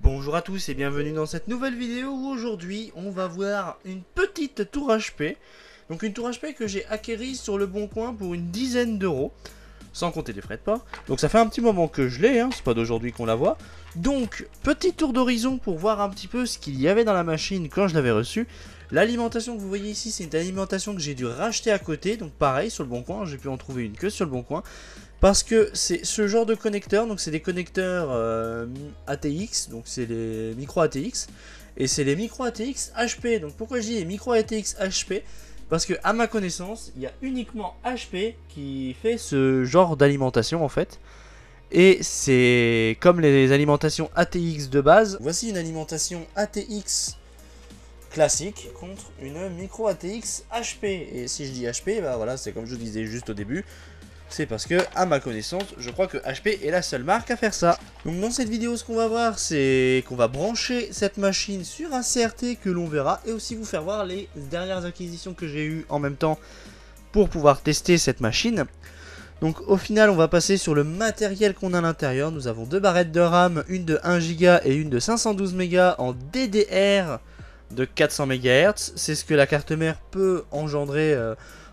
Bonjour à tous et bienvenue dans cette nouvelle vidéo où aujourd'hui on va voir une petite tour HP. Donc une tour HP que j'ai acquérie sur le bon coin pour une dizaine d'euros, sans compter les frais de port. Donc ça fait un petit moment que je l'ai, hein, c'est pas d'aujourd'hui qu'on la voit. Donc petit tour d'horizon pour voir un petit peu ce qu'il y avait dans la machine quand je l'avais reçue. L'alimentation que vous voyez ici, c'est une alimentation que j'ai dû racheter à côté, donc pareil sur le bon coin, j'ai pu en trouver une que sur le bon coin. Parce que c'est ce genre de connecteurs, donc c'est des connecteurs ATX, donc c'est les micro ATX, et c'est les micro ATX HP. Donc pourquoi je dis les micro ATX HP? Parce que à ma connaissance, il y a uniquement HP qui fait ce genre d'alimentation en fait. Et c'est comme les alimentations ATX de base. Voici une alimentation ATX classique contre une micro ATX HP. Et si je dis HP, bah voilà, c'est comme je vous disais juste au début. C'est parce que, à ma connaissance, je crois que HP est la seule marque à faire ça. Donc dans cette vidéo, ce qu'on va voir, c'est qu'on va brancher cette machine sur un CRT que l'on verra, et aussi vous faire voir les dernières acquisitions que j'ai eues en même temps pour pouvoir tester cette machine. Donc au final, on va passer sur le matériel qu'on a à l'intérieur. Nous avons deux barrettes de RAM, une de 1 Go et une de 512 Go en DDR de 400 MHz. C'est ce que la carte mère peut engendrer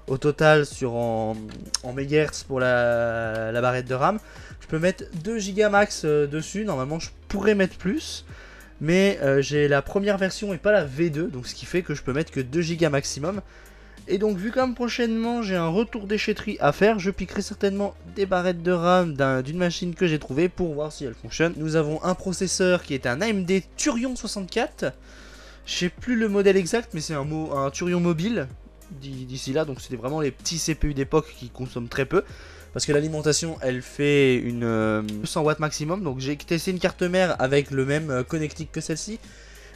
au total en MHz pour la barrette de RAM. Je peux mettre 2 Go max dessus, normalement je pourrais mettre plus. Mais j'ai la première version et pas la V2, donc ce qui fait que je peux mettre que 2 Go maximum. Et donc vu comme prochainement j'ai un retour déchetterie à faire, je piquerai certainement des barrettes de RAM d'une machine que j'ai trouvée pour voir si elle fonctionne. Nous avons un processeur qui est un AMD Thurion 64. Je sais plus le modèle exact, mais c'est un Thurion mobile d'ici là, donc c'était vraiment les petits CPU d'époque qui consomment très peu. Parce que l'alimentation elle fait une 200 watts maximum, donc j'ai testé une carte mère avec le même connectique que celle-ci.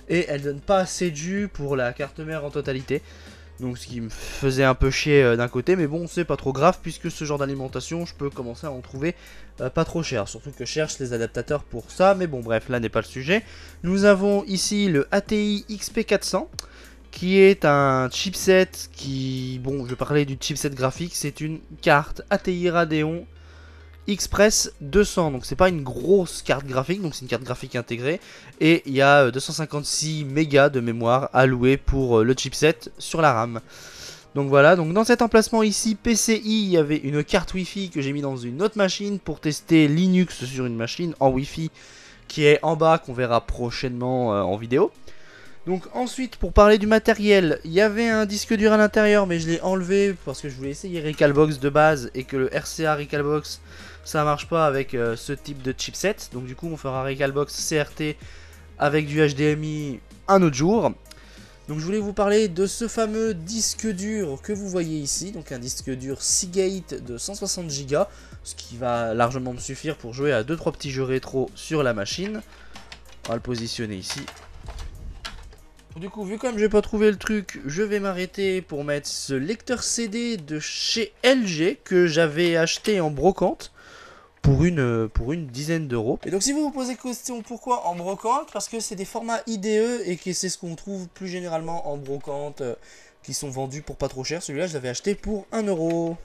Et elle donne pas assez de jus pour la carte mère en totalité. Donc ce qui me faisait un peu chier d'un côté, mais bon c'est pas trop grave puisque ce genre d'alimentation je peux commencer à en trouver pas trop cher. Surtout que je cherche les adaptateurs pour ça, mais bon bref là n'est pas le sujet. Nous avons ici le ATI XP400 qui est un chipset qui, bon je vais parler du chipset graphique, c'est une carte ATI Radeon Express 200, donc c'est pas une grosse carte graphique, donc c'est une carte graphique intégrée, et il y a 256 mégas de mémoire alloués pour le chipset sur la RAM. Donc voilà, donc dans cet emplacement ici PCI, il y avait une carte Wi-Fi que j'ai mis dans une autre machine pour tester Linux sur une machine en Wi-Fi qui est en bas, qu'on verra prochainement en vidéo. Donc ensuite, pour parler du matériel, il y avait un disque dur à l'intérieur, mais je l'ai enlevé parce que je voulais essayer Recalbox de base et que le RCA Recalbox ça marche pas avec ce type de chipset. Donc du coup on fera Recalbox CRT avec du HDMI un autre jour. Donc je voulais vous parler de ce fameux disque dur que vous voyez ici, donc un disque dur Seagate de 160 Go, ce qui va largement me suffire pour jouer à 2-3 petits jeux rétro sur la machine. On va le positionner ici. Du coup, vu comme j'ai pas trouvé le truc, je vais m'arrêter pour mettre ce lecteur CD de chez LG que j'avais acheté en brocante pour une dizaine d'euros. Et donc si vous vous posez question pourquoi en brocante, parce que c'est des formats IDE et que c'est ce qu'on trouve plus généralement en brocante qui sont vendus pour pas trop cher. Celui-là je l'avais acheté pour 1 euro.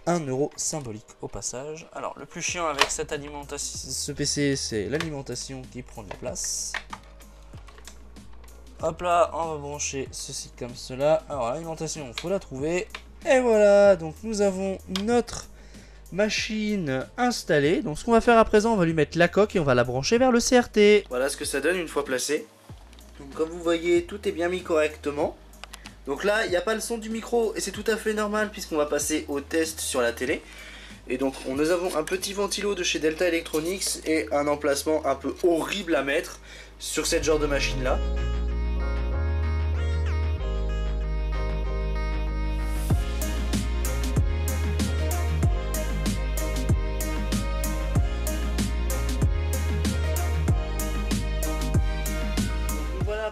1 euro symbolique au passage. Alors le plus chiant avec cette alimentation, ce PC, c'est l'alimentation qui prend de la place. Hop là, on va brancher ceci comme cela. Alors l'alimentation, il faut la trouver. Et voilà, donc nous avons notre machine installée. Donc ce qu'on va faire à présent, on va lui mettre la coque et on va la brancher vers le CRT. Voilà ce que ça donne une fois placé. Donc comme vous voyez, tout est bien mis correctement. Donc là, il n'y a pas le son du micro et c'est tout à fait normal puisqu'on va passer au test sur la télé. Et donc nous avons un petit ventilo de chez Delta Electronics et un emplacement un peu horrible à mettre sur cette genre de machine là.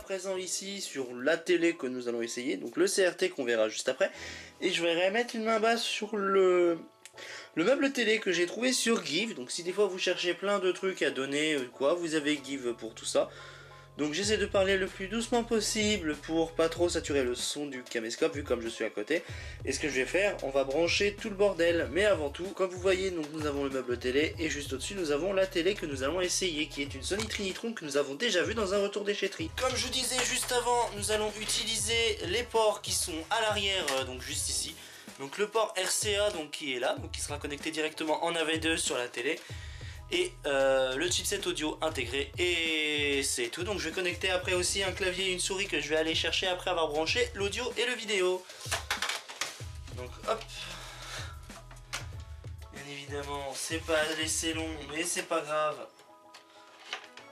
Présent ici sur la télé que nous allons essayer, donc le CRT qu'on verra juste après, et je vais remettre une main basse sur le meuble télé que j'ai trouvé sur Give. Donc si des fois vous cherchez plein de trucs à donner quoi, vous avez Give pour tout ça. Donc j'essaie de parler le plus doucement possible pour pas trop saturer le son du caméscope vu comme je suis à côté. Et ce que je vais faire, on va brancher tout le bordel. Mais avant tout, comme vous voyez, donc nous avons le meuble télé et juste au-dessus nous avons la télé que nous allons essayer, qui est une Sony Trinitron que nous avons déjà vu dans un retour déchetterie. Comme je vous disais juste avant, nous allons utiliser les ports qui sont à l'arrière, donc juste ici. Donc le port RCA donc qui est là, donc qui sera connecté directement en AV2 sur la télé. Et le chipset audio intégré et c'est tout. Donc je vais connecter après aussi un clavier et une souris que je vais aller chercher après avoir branché l'audio et le vidéo. Donc hop. Bien évidemment c'est pas laissé long mais c'est pas grave.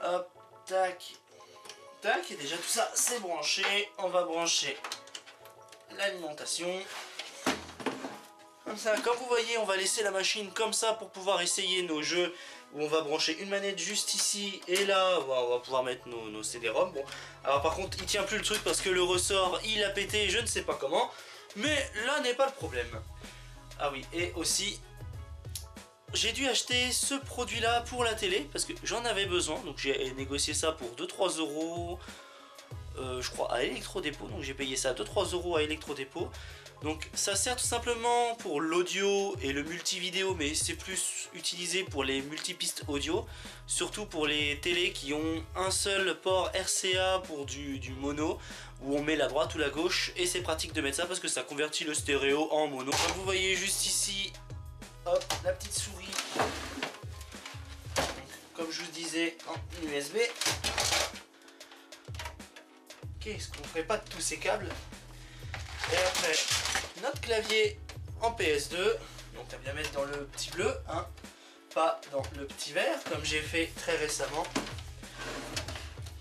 Hop, tac, tac, et déjà tout ça c'est branché. On va brancher l'alimentation. Comme ça, comme vous voyez, on va laisser la machine comme ça pour pouvoir essayer nos jeux où on va brancher une manette juste ici et là, on va pouvoir mettre nos CD-ROM. Bon, alors par contre, il tient plus le truc parce que le ressort, il a pété, je ne sais pas comment, mais là n'est pas le problème. Ah oui, et aussi, j'ai dû acheter ce produit-là pour la télé parce que j'en avais besoin, donc j'ai négocié ça pour 2-3 euros. Je crois à Electrodépôt, donc j'ai payé ça 2-3 euros à Electrodépôt. Donc ça sert tout simplement pour l'audio et le multi-vidéo, mais c'est plus utilisé pour les multipistes audio, surtout pour les télés qui ont un seul port RCA pour du mono, où on met la droite ou la gauche, et c'est pratique de mettre ça parce que ça convertit le stéréo en mono. Comme vous voyez juste ici, hop, la petite souris, comme je vous disais, en USB. Qu'est-ce qu'on ferait pas de tous ces câbles? Et après, notre clavier en PS2, donc à bien mettre dans le petit bleu, hein, pas dans le petit vert, comme j'ai fait très récemment.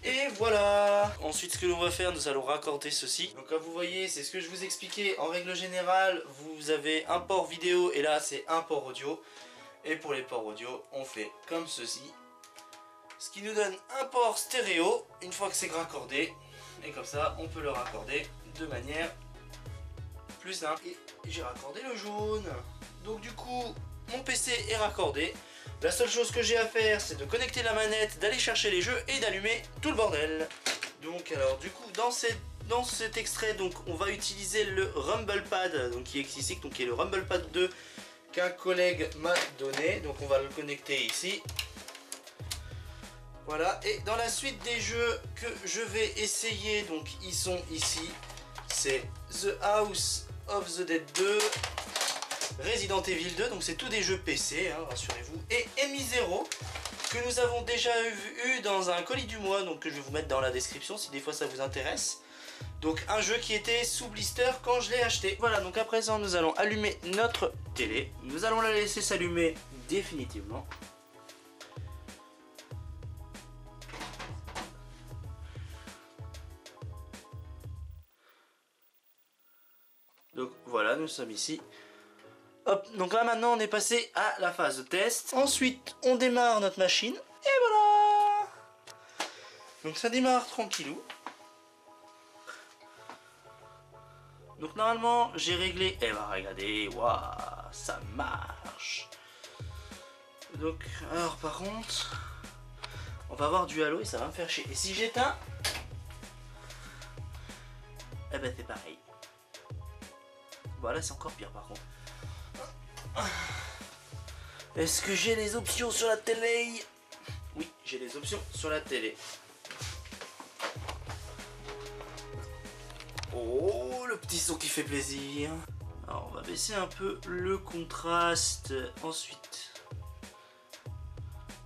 Et voilà. Ensuite, ce que l'on va faire, nous allons raccorder ceci. Donc comme vous voyez, c'est ce que je vous expliquais. En règle générale, vous avez un port vidéo et là, c'est un port audio. Et pour les ports audio, on fait comme ceci. Ce qui nous donne un port stéréo, une fois que c'est raccordé. Et comme ça, on peut le raccorder de manière plus simple. Et j'ai raccordé le jaune. Donc du coup, mon PC est raccordé. La seule chose que j'ai à faire, c'est de connecter la manette, d'aller chercher les jeux et d'allumer tout le bordel. Donc alors du coup, dans cet extrait, donc on va utiliser le Rumble Pad, donc qui est ici, donc qui est le Rumble Pad 2 qu'un collègue m'a donné. Donc on va le connecter ici. Voilà, et dans la suite des jeux que je vais essayer, donc ils sont ici, c'est The House of the Dead 2, Resident Evil 2, donc c'est tous des jeux PC, hein, rassurez-vous, et Enemy Zero, que nous avons déjà eu dans un colis du mois, donc que je vais vous mettre dans la description si des fois ça vous intéresse. Donc un jeu qui était sous blister quand je l'ai acheté. Voilà, donc à présent nous allons allumer notre télé, nous allons la laisser s'allumer définitivement. Donc voilà, nous sommes ici. Hop, donc là maintenant on est passé à la phase de test. Ensuite, on démarre notre machine. Et voilà. Donc ça démarre tranquillou. Donc normalement, j'ai réglé... Eh ben regardez, waouh, ça marche. Donc, alors par contre, on va avoir du halo et ça va me faire chier. Et si j'éteins... Eh ben c'est pareil. Voilà, c'est encore pire par contre. Est-ce que j'ai les options sur la télé? Oui, j'ai les options sur la télé. Oh, le petit son qui fait plaisir. Alors, on va baisser un peu le contraste ensuite.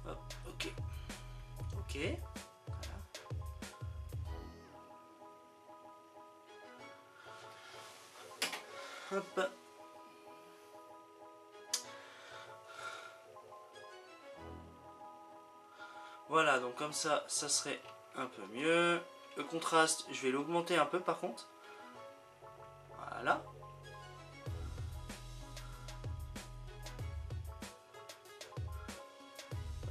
Hop, ok. Ok. Voilà. Hop. Voilà, donc comme ça, ça serait un peu mieux. Le contraste, je vais l'augmenter un peu par contre. Voilà.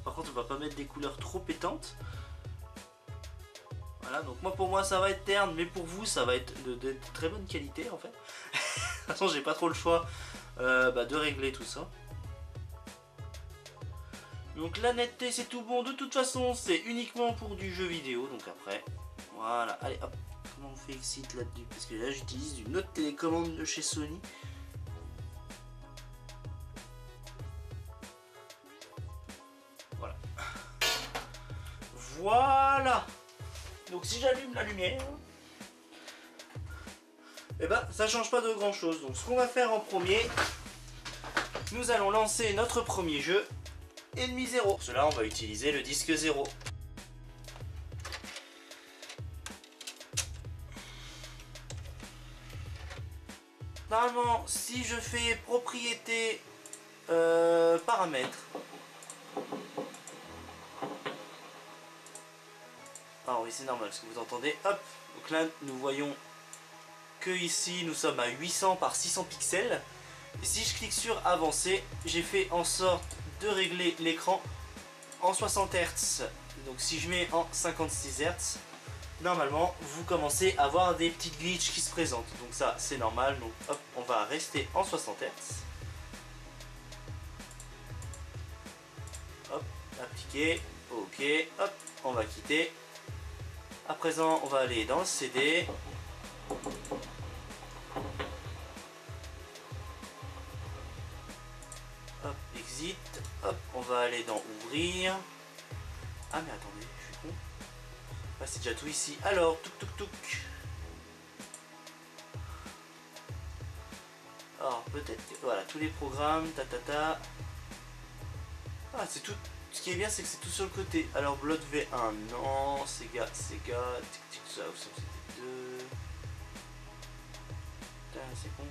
Par contre, on va pas mettre des couleurs trop pétantes. Voilà, donc moi pour moi ça va être terne, mais pour vous ça va être de très bonne qualité en fait. De toute façon, j'ai pas trop le choix de régler tout ça. Donc la netteté c'est tout bon, de toute façon c'est uniquement pour du jeu vidéo, donc après, voilà, allez hop, comment on fait exit là-dessus? Parce que là j'utilise une autre télécommande de chez Sony. Voilà. Voilà. Donc si j'allume la lumière, et ben ça change pas de grand chose. Donc ce qu'on va faire en premier, nous allons lancer notre premier jeu, Ennemi Zero. Pour cela on va utiliser le disque 0. Normalement si je fais propriété paramètres, ah oui c'est normal ce que vous entendez, hop, donc là nous voyons que ici nous sommes à 800 par 600 pixels. Et si je clique sur avancer, j'ai fait en sorte de régler l'écran en 60 Hz. Donc si je mets en 56 Hz, normalement vous commencez à avoir des petites glitches qui se présentent. Donc ça c'est normal, donc hop, on va rester en 60 Hz. Hop, appliquer, ok, hop, on va quitter. À présent on va aller dans le CD. Hop, exit, hop, on va aller dans ouvrir. Ah mais attendez, je suis con. Ah c'est déjà tout ici. Alors, touk. Alors peut-être que, voilà, tous les programmes, ta. Ah c'est tout. Ce qui est bien c'est que c'est tout sur le côté. Alors Blood V1, non, Sega, tic, ça, c'était 2. Putain, c'est con.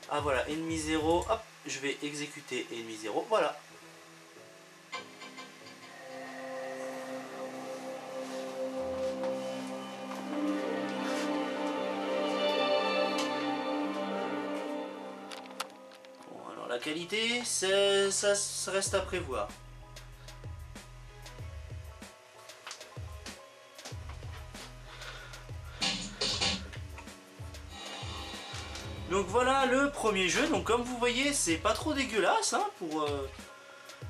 Ah voilà, Ennemi 0, hop, je vais exécuter Ennemi 0, voilà. Bon, alors la qualité, ça reste à prévoir. Donc voilà le premier jeu, donc comme vous voyez c'est pas trop dégueulasse hein, pour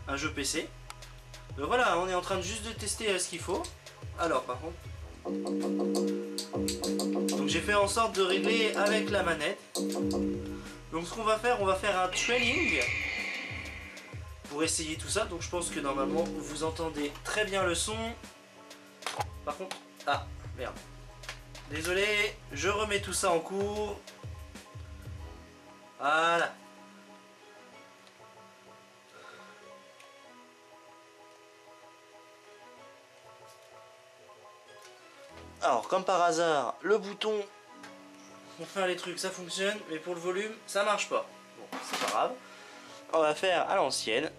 un jeu PC. Donc voilà, on est en train de juste de tester ce qu'il faut. Alors par contre, donc j'ai fait en sorte de régler avec la manette. Donc ce qu'on va faire, on va faire un training pour essayer tout ça. Donc je pense que normalement vous entendez très bien le son. Par contre, ah merde, désolé, je remets tout ça en cours. Voilà. Alors comme par hasard, le bouton pour faire les trucs ça fonctionne, mais pour le volume ça marche pas. Bon, c'est pas grave. On va faire à l'ancienne.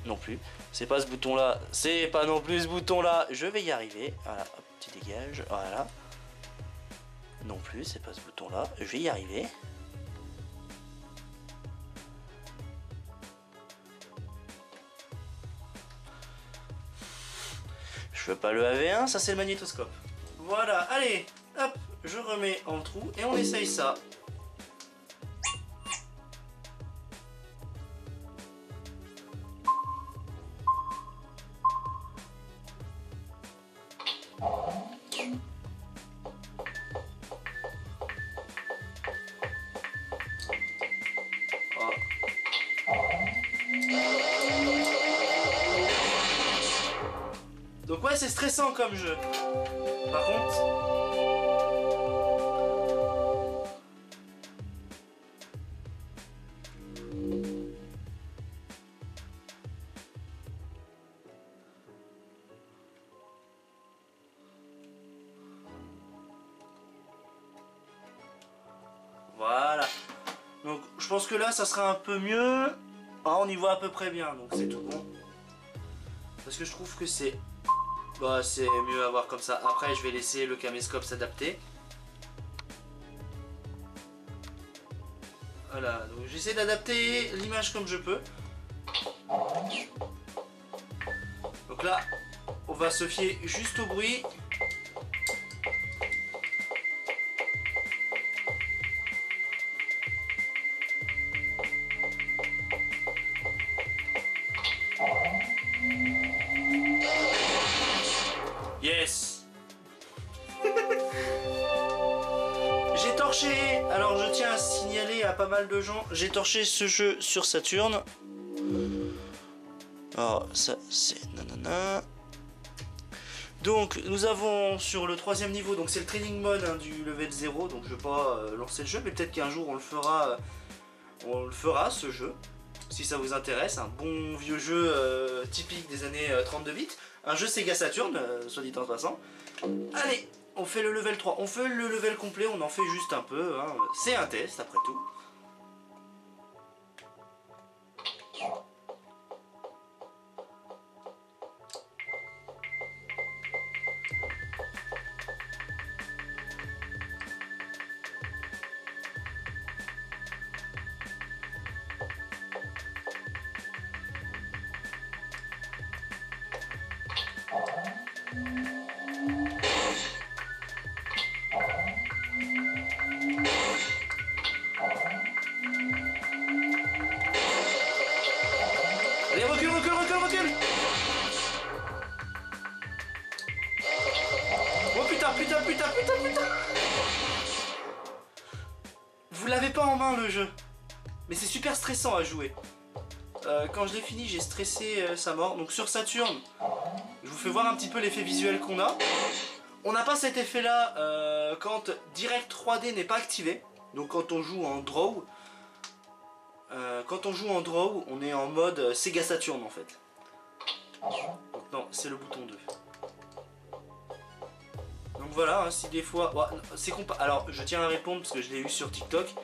Non plus. C'est pas ce bouton là, c'est pas non plus ce bouton là. Je vais y arriver. Voilà, hop, tu dégages. Voilà. Non plus, c'est pas ce bouton là. Je vais y arriver. Je veux pas le AV1, ça c'est le magnétoscope. Voilà, allez, hop, je remets en trou et on essaye ça. Donc ouais, c'est stressant comme jeu. Par contre... Voilà. Donc je pense que là, ça sera un peu mieux. Ah, on y voit à peu près bien, donc c'est tout bon. Parce que je trouve que c'est... Bah, c'est mieux à voir comme ça. Après, je vais laisser le caméscope s'adapter. Voilà, donc j'essaie d'adapter l'image comme je peux. Donc là, on va se fier juste au bruit. torché. Alors je tiens à signaler à pas mal de gens, j'ai torché ce jeu sur Saturn. Alors ça c'est nanana. Donc nous avons sur le 3e niveau, donc c'est le training mode hein, du level 0, donc je vais pas lancer le jeu, mais peut-être qu'un jour on le fera ce jeu, si ça vous intéresse, un bon vieux jeu typique des années 32 bits, un jeu Sega Saturn, soit dit en passant. Allez, on fait le level 3, on fait le level complet, on en fait juste un peu, hein. C'est un test après tout. Allez, recule, recule, recule, recule. Oh putain, putain, putain, putain, putain. Vous l'avez pas en main le jeu. Mais c'est super stressant à jouer. Quand je l'ai fini, j'ai stressé sa mort. Donc sur Saturn, je vous fais voir un petit peu l'effet visuel qu'on a. On n'a pas cet effet là quand Direct 3D n'est pas activé. Donc quand on joue en draw. Quand on joue en draw, on est en mode Sega Saturn en fait. Donc non, c'est le bouton 2. Donc voilà, hein, si des fois... Ouais, c'est alors, je tiens à répondre parce que je l'ai eu sur TikTok.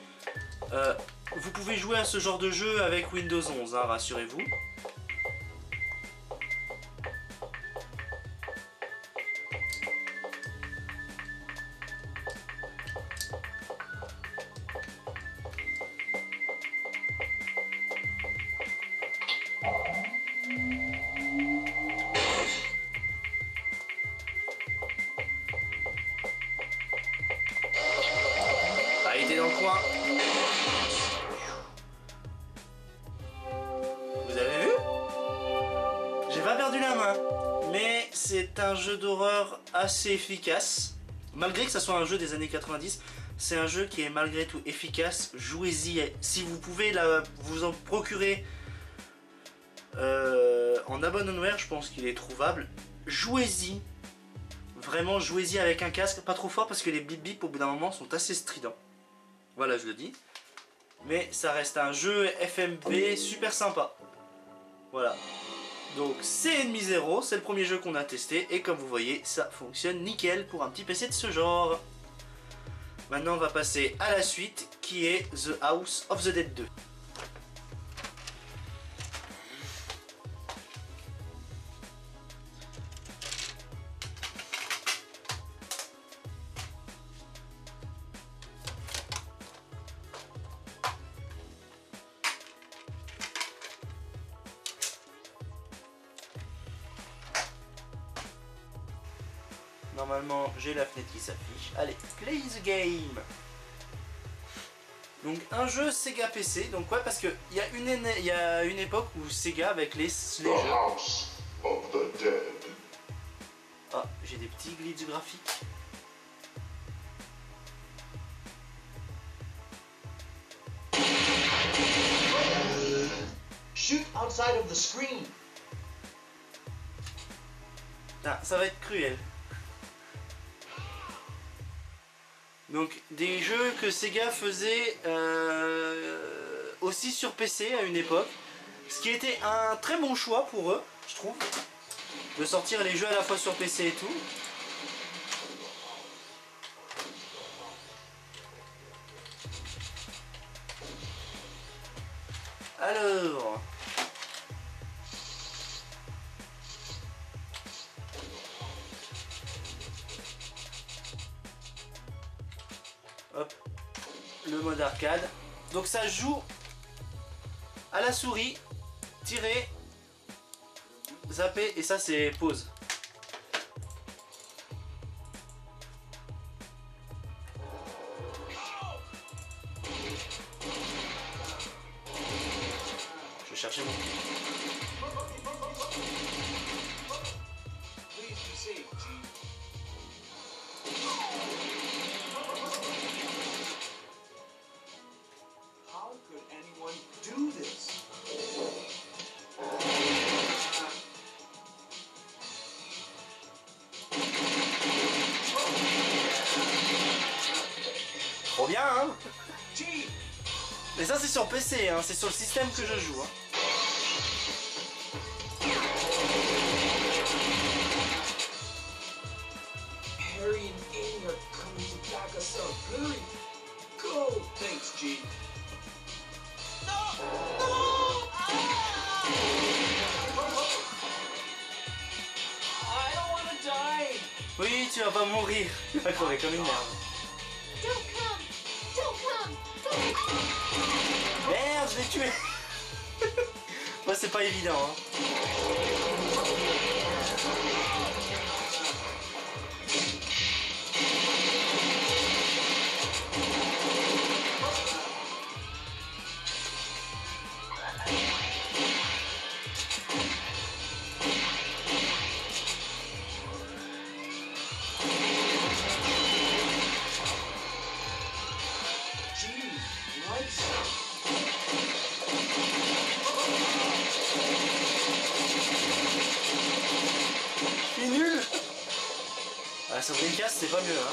Vous pouvez jouer à ce genre de jeu avec Windows 11, hein, rassurez-vous. Ah, il était dans le coin. Vous avez vu? J'ai pas perdu la main. Mais c'est un jeu d'horreur assez efficace. Malgré que ça soit un jeu des années 90, c'est un jeu qui est malgré tout efficace. Jouez-y. Si vous pouvez vous en procurer en abandonware, je pense qu'il est trouvable. Jouez-y. Vraiment, jouez-y avec un casque. Pas trop fort parce que les bip bip au bout d'un moment sont assez stridents. Voilà, je le dis. Mais ça reste un jeu FMV super sympa. Voilà. Donc c'est Enemy Zero, c'est le premier jeu qu'on a testé. Et comme vous voyez, ça fonctionne nickel pour un petit PC de ce genre. Maintenant on va passer à la suite qui est The House of the Dead 2. Normalement, j'ai la fenêtre qui s'affiche. Allez, play the game. Donc un jeu Sega PC. Donc ouais, parce que il y a une époque où Sega avec les jeux. Ah, j'ai des petits glitches graphiques. Shoot outside of the screen. Ah, ça va être cruel. Donc des jeux que Sega faisait aussi sur PC à une époque. Ce qui était un très bon choix pour eux, je trouve. De sortir les jeux à la fois sur PC et tout. Alors... Hop, le mode arcade. Donc ça joue à la souris, tirer, zapper, et ça c'est pause. Je vais chercher mon... hein. Gee, Mais ça c'est sur PC, hein, c'est sur le système que je joue. Hein. Harry and Amy are coming to back us up. Hurry, go. Thanks, G. I don't want to die. Oui, tu vas pas mourir. Tu vas crever comme une merde. Don't come! Don't come! Don't... Merde, je l'ai tué. Moi c'est pas évident. Hein. C'est nul. Ah, sur Dreamcast c'est pas mieux hein.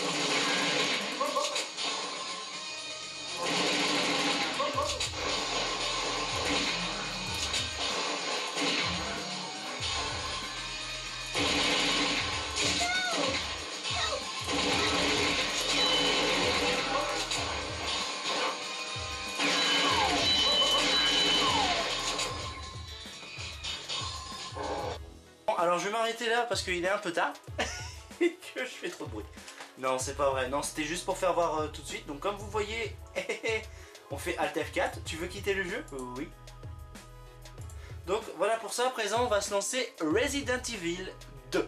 Alors je vais m'arrêter là parce qu'il est un peu tard et que je fais trop de bruit. Non c'est pas vrai, non c'était juste pour faire voir tout de suite. Donc comme vous voyez, on fait Alt F4. Tu veux quitter le jeu? Oui. Donc voilà pour ça, à présent on va se lancer Resident Evil 2.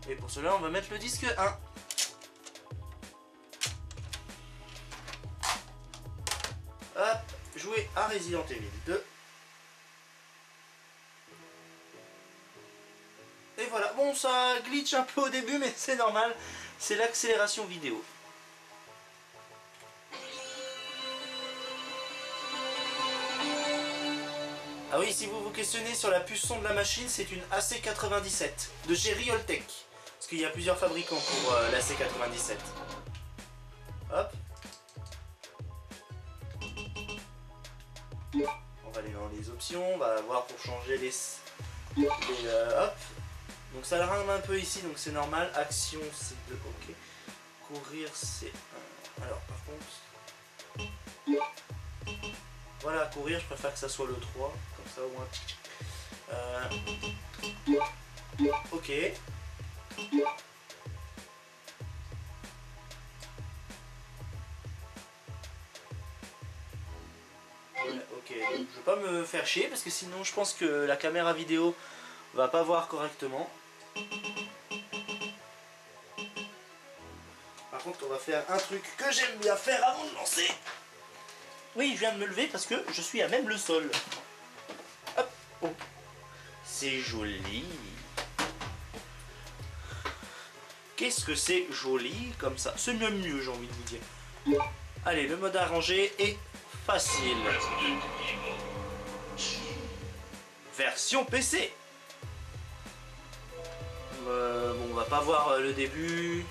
Et pour cela, on va mettre le disque 1. Hop, jouer à Resident Evil 2. Et voilà, bon ça glitch un peu au début, mais c'est normal, c'est l'accélération vidéo. Ah oui, si vous vous questionnez sur la puce son de la machine, c'est une AC97 de chez Realtek. Parce qu'il y a plusieurs fabricants pour l'AC97. Hop. On va aller dans les options, on va voir pour changer les hop. Donc ça rame un peu ici, donc c'est normal. Action c'est 2, ok. Courir c'est 1. Alors par contre... Voilà, courir, je préfère que ça soit le 3, comme ça au moins. Ok. Ok, donc je vais pas me faire chier parce que sinon je pense que la caméra vidéo va pas voir correctement. Par contre on va faire un truc que j'aime bien faire avant de lancer. Oui, je viens de me lever parce que je suis à même le sol. Hop, oh. C'est joli. Qu'est-ce que c'est joli comme ça? C'est même mieux, j'ai envie de vous dire. Allez, le mode arrangé est facile. Version PC. Bon, on va pas voir le début.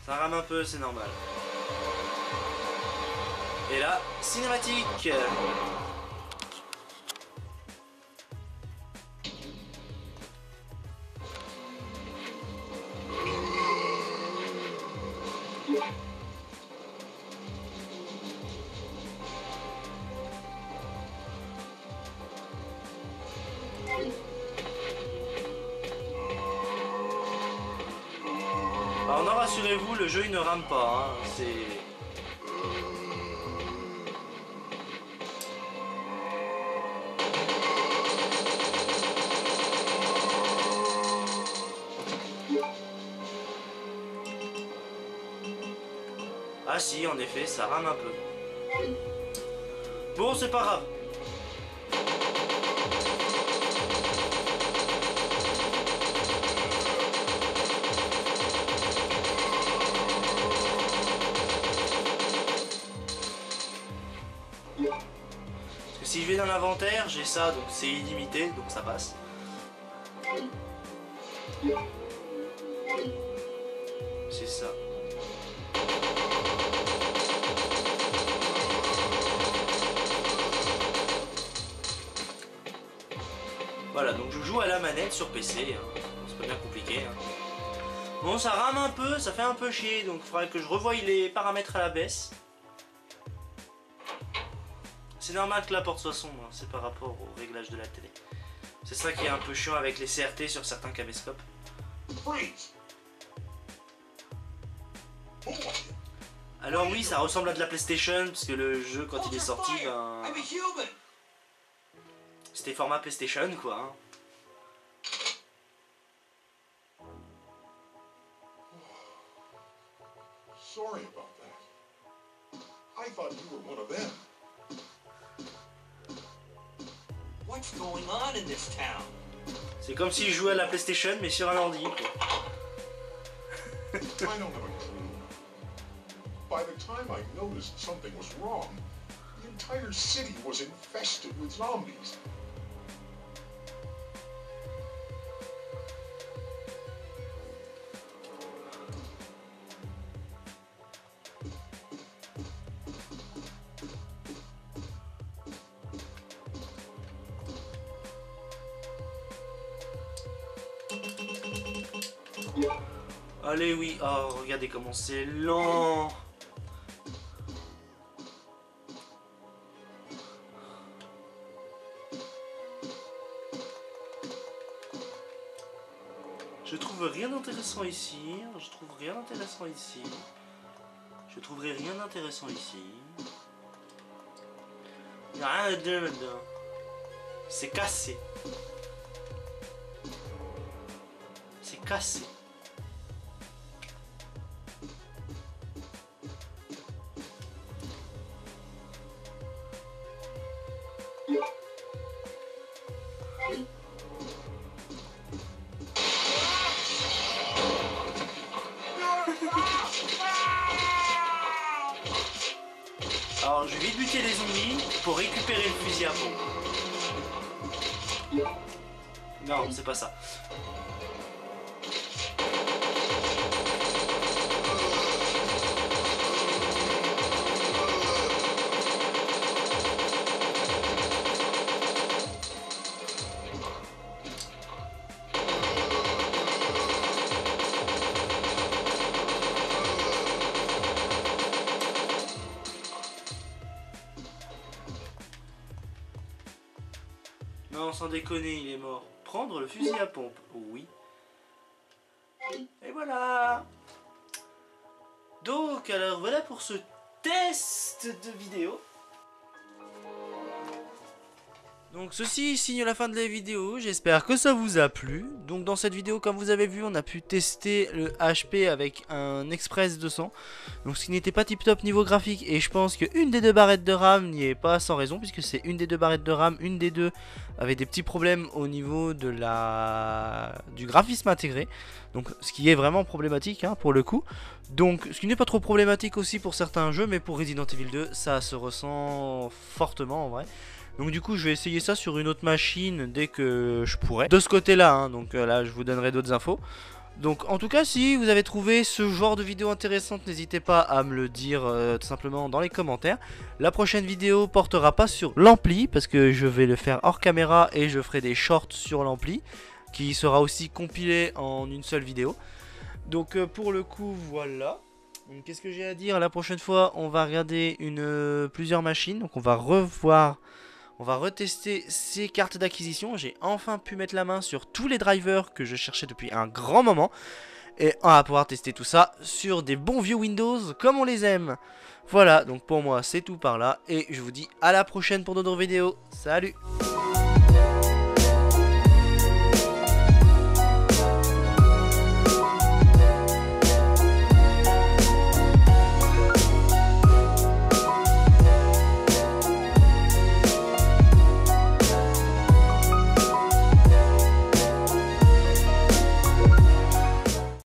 Ça rame un peu, c'est normal. Et là, cinématique. Alors non, rassurez-vous, le jeu il ne rame pas, hein. C'est... Ah si, en effet, ça rame un peu. Bon, c'est pas grave. que si je vais dans l'inventaire, j'ai ça, donc c'est illimité, donc ça passe. C'est ça. Voilà, donc je joue à la manette sur PC, hein. C'est pas bien compliqué. Hein. Bon, ça rame un peu, ça fait un peu chier, donc il faudrait que je revoie les paramètres à la baisse. C'est normal que la porte soit sombre, hein. C'est par rapport au réglage de la télé. C'est ça qui est un peu chiant avec les CRT sur certains caméscopes. Alors oui, ça ressemble à de la PlayStation, parce que le jeu, quand il est sorti, ben... c'était format PlayStation, quoi. Hein. Sorry about that. I thought you were one of them. What's going on in this town? C'est comme si je jouais à la PlayStation, mais sur un ordi, quoi. I don't have a clue. By the time I noticed something was wrong, the entire city was infested with zombies. Allez, oui. Oh, regardez comment c'est lent. Je trouve rien d'intéressant ici. Je trouve rien d'intéressant ici. Je trouverai rien d'intéressant ici. Il n'y a rien à dire là-dedans. C'est cassé. C'est cassé. Alors je vais vite buter les zombies pour récupérer le fusil à pompe. Non, c'est pas ça. Non, sans déconner, il est mort. Prendre le fusil à pompe, oui. Et voilà. Donc, alors voilà pour ce test de vidéo. Donc ceci signe la fin de la vidéo, j'espère que ça vous a plu. Donc dans cette vidéo, comme vous avez vu, on a pu tester le HP avec un Express 200. Donc ce qui n'était pas tip top niveau graphique, et je pense qu'une des deux barrettes de RAM n'y est pas sans raison, puisque c'est une des deux barrettes de RAM, une des deux avait des petits problèmes au niveau de du graphisme intégré. Donc ce qui est vraiment problématique hein, pour le coup. Donc ce qui n'est pas trop problématique aussi pour certains jeux, mais pour Resident Evil 2 ça se ressent fortement en vrai. Donc du coup je vais essayer ça sur une autre machine dès que je pourrai. De ce côté là, hein, donc là je vous donnerai d'autres infos. Donc en tout cas si vous avez trouvé ce genre de vidéo intéressante, n'hésitez pas à me le dire tout simplement dans les commentaires. La prochaine vidéo portera pas sur l'ampli parce que je vais le faire hors caméra et je ferai des shorts sur l'ampli qui sera aussi compilé en une seule vidéo. Donc pour le coup voilà. Qu'est-ce que j'ai à dire? La prochaine fois on va regarder plusieurs machines, donc on va retester ces cartes d'acquisition. J'ai enfin pu mettre la main sur tous les drivers que je cherchais depuis un grand moment. Et on va pouvoir tester tout ça sur des bons vieux Windows comme on les aime. Voilà, donc pour moi c'est tout par là. Et je vous dis à la prochaine pour d'autres vidéos. Salut!